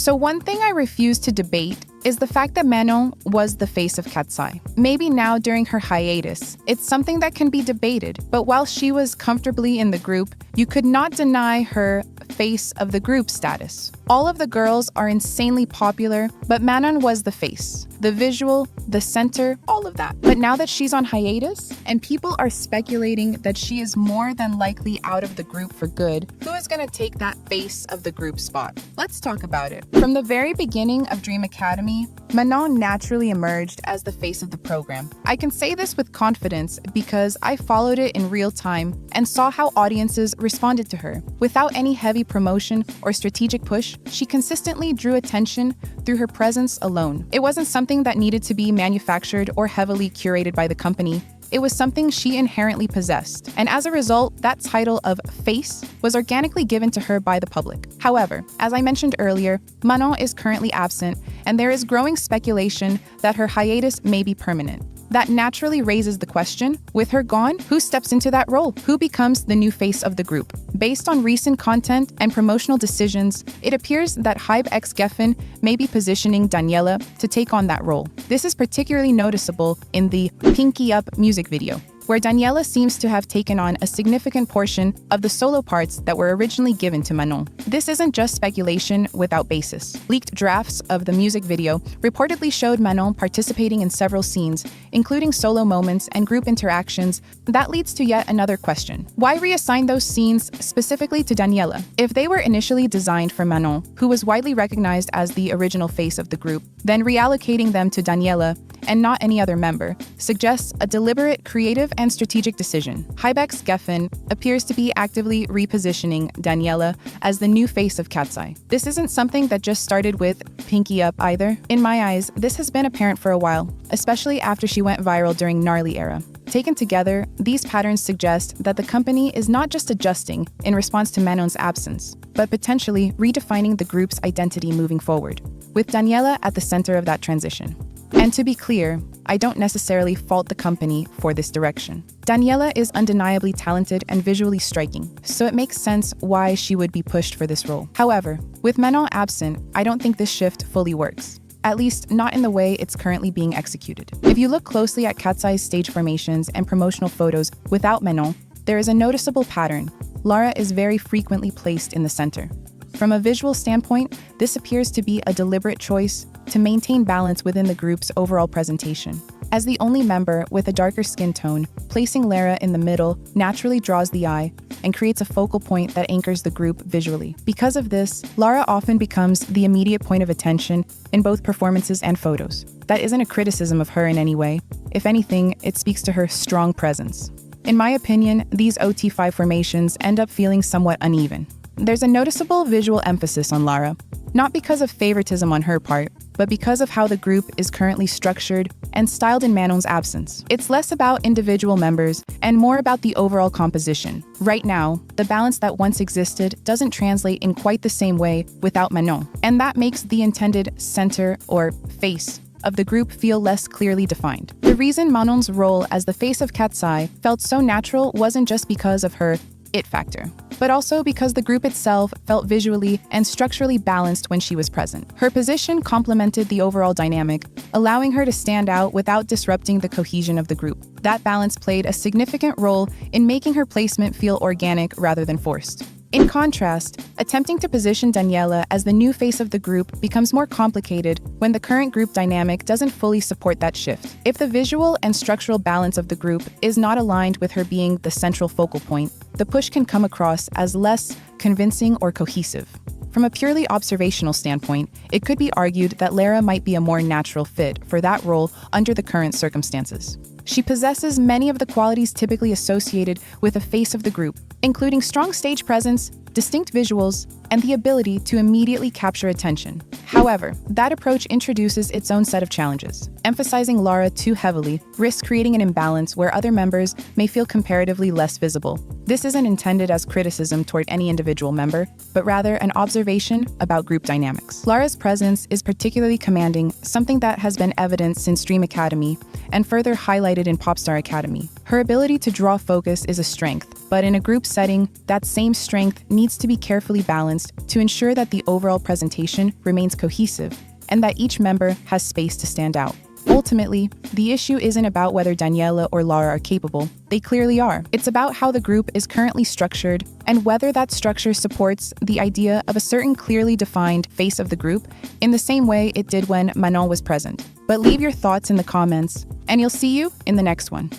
So one thing I refuse to debate is the fact that Manon was the face of Katseye. Maybe now during her hiatus, it's something that can be debated, but while she was comfortably in the group, you could not deny her face of the group status. All of the girls are insanely popular, but Manon was the face, the visual, the center, all of that. But now that she's on hiatus, and people are speculating that she is more than likely out of the group for good, who is gonna take that face of the group spot? Let's talk about it. From the very beginning of Dream Academy, Manon naturally emerged as the face of the program. I can say this with confidence because I followed it in real time and saw how audiences responded to her. Without any heavy promotion or strategic push, she consistently drew attention through her presence alone. It wasn't something that needed to be manufactured or heavily curated by the company. It was something she inherently possessed, and as a result, that title of face was organically given to her by the public. However, as I mentioned earlier, Manon is currently absent, and there is growing speculation that her hiatus may be permanent. That naturally raises the question, with her gone, who steps into that role? Who becomes the new face of the group? Based on recent content and promotional decisions, it appears that hybe x geffen may be positioning Daniela to take on that role. This is particularly noticeable in the Pinky Up music video, where Daniela seems to have taken on a significant portion of the solo parts that were originally given to Manon. This isn't just speculation without basis. Leaked drafts of the music video reportedly showed Manon participating in several scenes, including solo moments and group interactions. That leads to yet another question. Why reassign those scenes specifically to Daniela? If they were initially designed for Manon, who was widely recognized as the original face of the group, then reallocating them to Daniela and not any other member suggests a deliberate, creative, and strategic decision. hybe x geffen appears to be actively repositioning Daniela as the new face of Katseye. This isn't something that just started with Pinky Up either. In my eyes, this has been apparent for a while, especially after she went viral during Gnarly era. Taken together, these patterns suggest that the company is not just adjusting in response to Manon's absence, but potentially redefining the group's identity moving forward, with Daniela at the center of that transition. And to be clear, I don't necessarily fault the company for this direction. Daniela is undeniably talented and visually striking, so it makes sense why she would be pushed for this role. However, with Manon absent, I don't think this shift fully works. At least not in the way it's currently being executed. If you look closely at Katseye's stage formations and promotional photos without Manon, there is a noticeable pattern. Lara is very frequently placed in the center. From a visual standpoint, this appears to be a deliberate choice to maintain balance within the group's overall presentation. As the only member with a darker skin tone, placing Lara in the middle naturally draws the eye and creates a focal point that anchors the group visually. Because of this, Lara often becomes the immediate point of attention in both performances and photos. That isn't a criticism of her in any way. If anything, it speaks to her strong presence. In my opinion, these OT5 formations end up feeling somewhat uneven. There's a noticeable visual emphasis on Lara, not because of favoritism on her part, but because of how the group is currently structured and styled in Manon's absence. It's less about individual members and more about the overall composition. Right now, the balance that once existed doesn't translate in quite the same way without Manon, and that makes the intended center or face of the group feel less clearly defined. The reason Manon's role as the face of Katseye felt so natural wasn't just because of her it factor, but also because the group itself felt visually and structurally balanced when she was present. Her position complemented the overall dynamic, allowing her to stand out without disrupting the cohesion of the group. That balance played a significant role in making her placement feel organic rather than forced. In contrast, attempting to position Daniela as the new face of the group becomes more complicated when the current group dynamic doesn't fully support that shift. If the visual and structural balance of the group is not aligned with her being the central focal point, the push can come across as less convincing or cohesive. From a purely observational standpoint, it could be argued that Lara might be a more natural fit for that role under the current circumstances. She possesses many of the qualities typically associated with a face of the group, including strong stage presence, distinct visuals, and the ability to immediately capture attention. However, that approach introduces its own set of challenges. Emphasizing Lara too heavily risks creating an imbalance where other members may feel comparatively less visible. This isn't intended as criticism toward any individual member, but rather an observation about group dynamics. Lara's presence is particularly commanding, something that has been evident since Dream Academy and further highlighted in Popstar Academy. Her ability to draw focus is a strength, but in a group setting, that same strength needs to be carefully balanced to ensure that the overall presentation remains cohesive and that each member has space to stand out. Ultimately, the issue isn't about whether Daniela or Lara are capable. They clearly are. It's about how the group is currently structured and whether that structure supports the idea of a certain clearly defined face of the group in the same way it did when Manon was present. But leave your thoughts in the comments, and you'll see you in the next one.